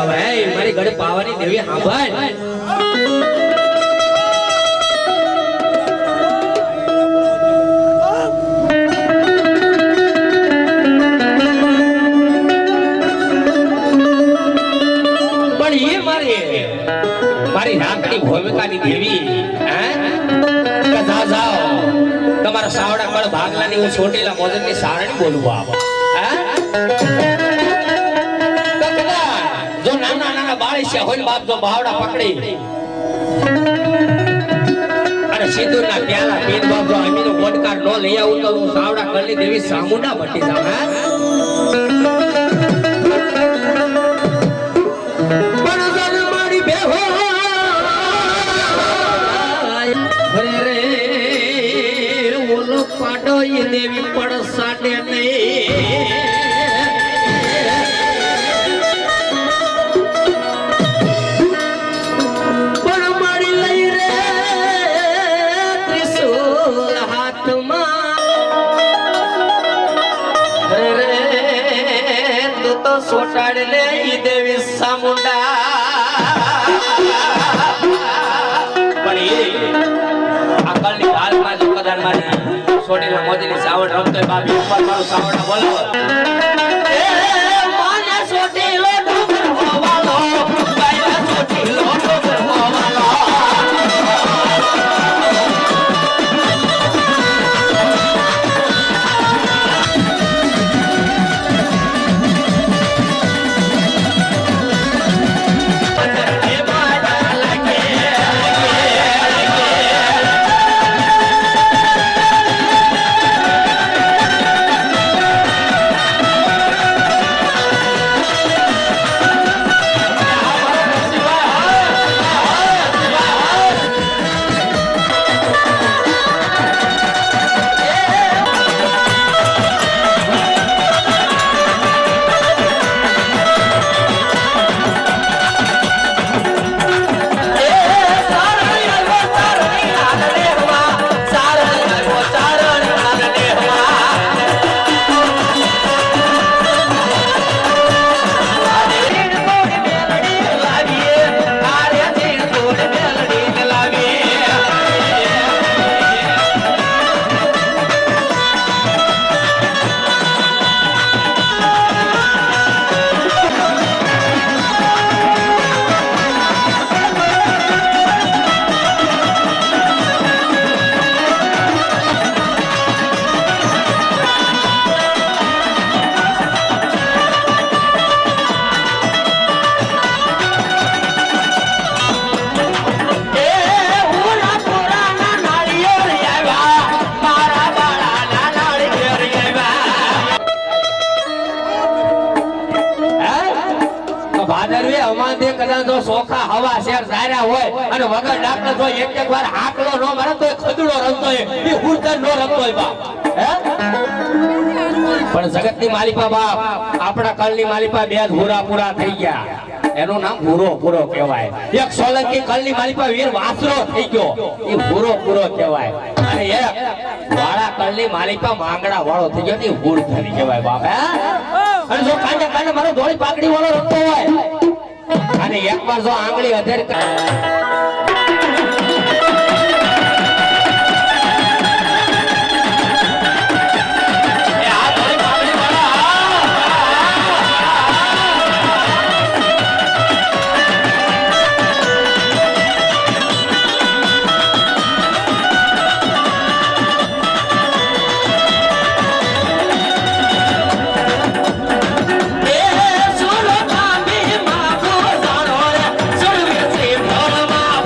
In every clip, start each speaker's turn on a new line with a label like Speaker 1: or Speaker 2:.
Speaker 1: આવે મારી ગઢ પાવાની દેવી સાંભળ મારી નાકની ભૂમિકાની દેવી કથા જાઓ તમારા સાવડા કળ ભાગલાની હું છોટેલા મોદનની સારણી બોલું આપ જો નાના નાના બાળી છે હોય બાપ જો બાવડા પકડી અને સિંદૂરના પ્યાલા પીન બાપ જો અમીનો બોટકાર નો લઈ આવું તો હું સાવડા કળની દેવી સામુંડા ભટ્ટી જાઉં દેવી પડસાડે પણ મારી લઈ રે ત્રિશુલ હાથમાં રે તું તો સોટાડ લે દેવી સામુંડા પણ એ આકલની હાલમાં જો કદાચ મારી છોટેલા મોદીની સાવડ રમતોય બાપી ઉપર મારું સાવડા બોલાવો એ માને છોટેલો ડુંગર હોવાલો બાયા છોટેલો ડુંગર હોવાલો સોખા હવા શેર સાર્યા હોય અને વગર ડાકનો જો એક વાર હાકલો નો મારે તો ખદડો રમતો હોય એ હુરતર નો રમતો હોય બાપ હે પણ જગતની માલિપા બાપ આપણા કળની માલિપા બે ભૂરા પૂરા થઈ ગયા એનું નામ ભૂરો પૂરો કહેવાય એક સોલંકી કળની માલિપા વીર વાસરો થઈ ગયો એ ભૂરો પૂરો કહેવાય અને એક વાળા કળની માલિપા માંગડા વાળો થઈ ગયો એ હુર ધરી કહેવાય બાપ હે અને જો કાંડે કાંડે મારો ધોળી પાકડી વાળો રમતો હોય અને એકવાર જો આંગળી અધેર
Speaker 2: સુલો કામી માં ગો જાણો રે સુરવે શ્રી ભોળા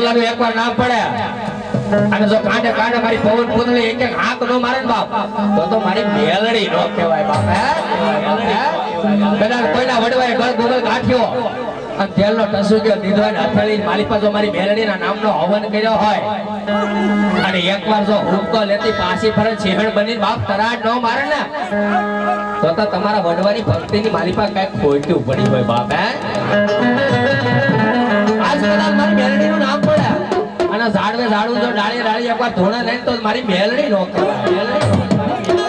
Speaker 1: એકલાનું એકવાર નામ પડે અને જો કાંડે કાંડે મારી પવન પૂતળી એક એક હાથ નો મારે ને બાપ તો મારી મેલડી નો કહેવાય બાપ હે બધા કોઈના વડવાય ગળ ગોગલ ગાંઠ્યો અને તેલનો ટસુક્યો દીધો ને હથેળી મારી પાસે મારી મેલડીના નામનો હવન કર્યો હોય અને એકવાર જો હુંકો લેતી પાછી ફરે સિંહણ બની બાપ તરાટ નો મારે ને તો તમારા વડવાની ભક્તિની મારી પાસે કઈક ખોટું પડી હોય બાપ હે આજ કદાચ મારી મેલડીનું નામ પડ્યા અને ઝાડવે ઝાડું જો ડાળી ડાળી એકવાર ધોણા લઈને તો મારી મેલડી નો કહેવાય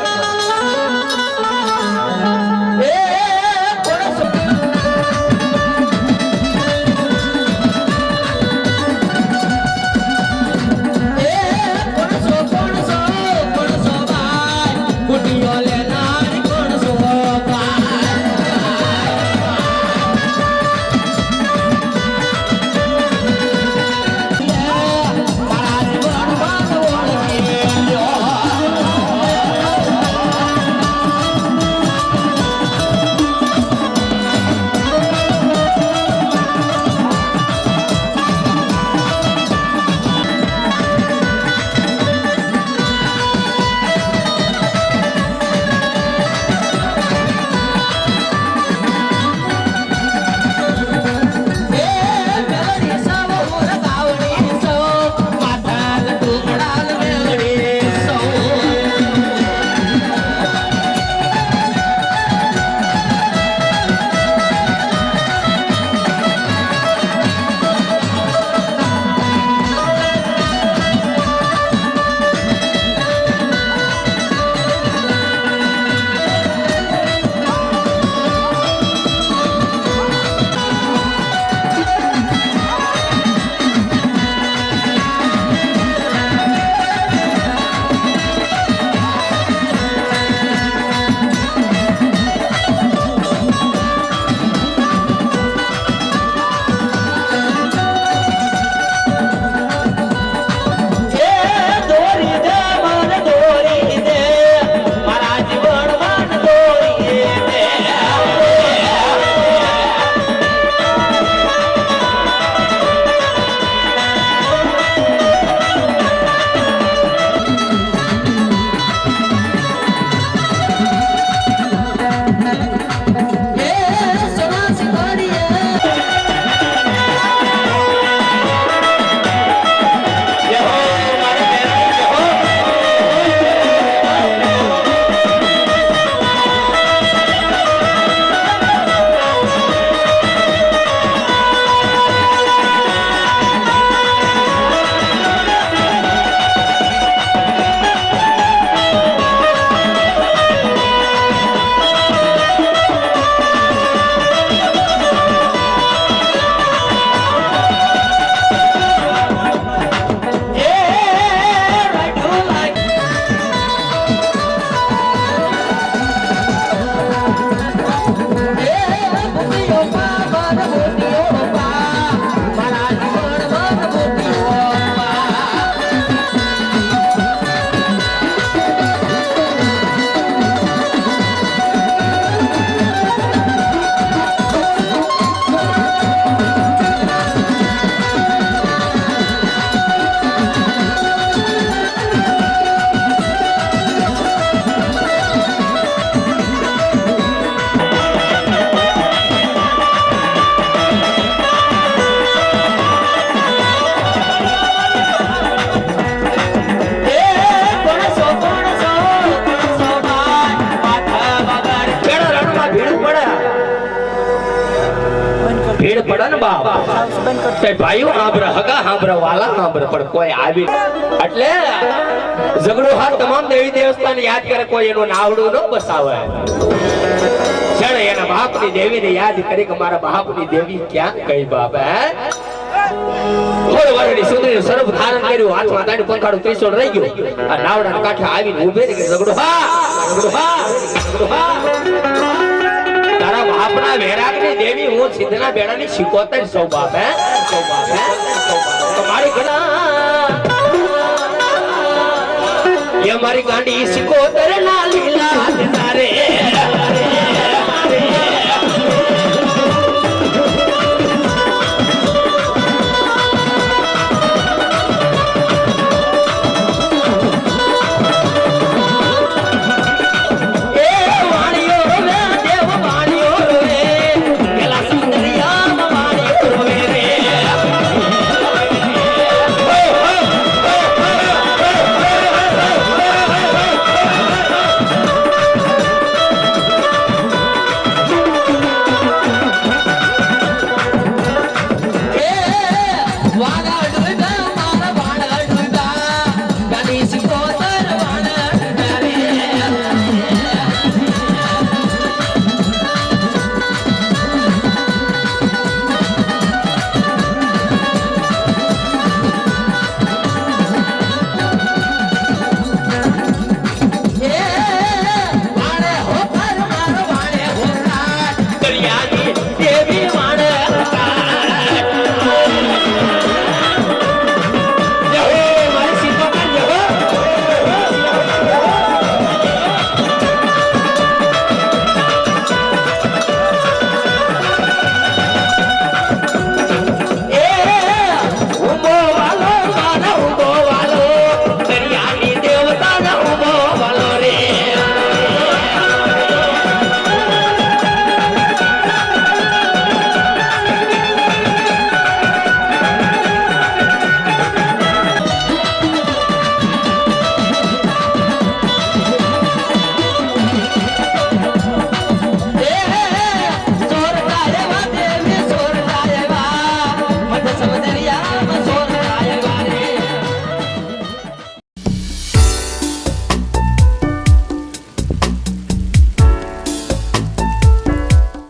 Speaker 1: ભીડ પડે ને બાપ તે ભાઈઓ હાંભળે હગા હાંભળે વાલા હાંભળે પણ કોઈ આવી એટલે ઝઘડો હાર તમામ દેવી દેવતાને યાદ કરે કોઈ એનું નાવડું ન બસાવે છેડે એના બાપની દેવીને યાદ કરી કે મારા બાપની દેવી ક્યાં ગઈ બાપ હે થોડ વારની સુંદરી સ્વરૂપ ધારણ કર્યું હાથમાં તાડું પંખાડું ત્રિશૂળ રહી ગયું આ નાવડાના કાંઠે આવીને ઊભે રહી કે ઝઘડો હા તારા બાપના વેરાગની દેવી હું સિદ્ધના બેડાની શિકોતર સૌ બાપ હે તમારી ઘણા એ મારી ગાંડી શિકોતર ના લીલા તારે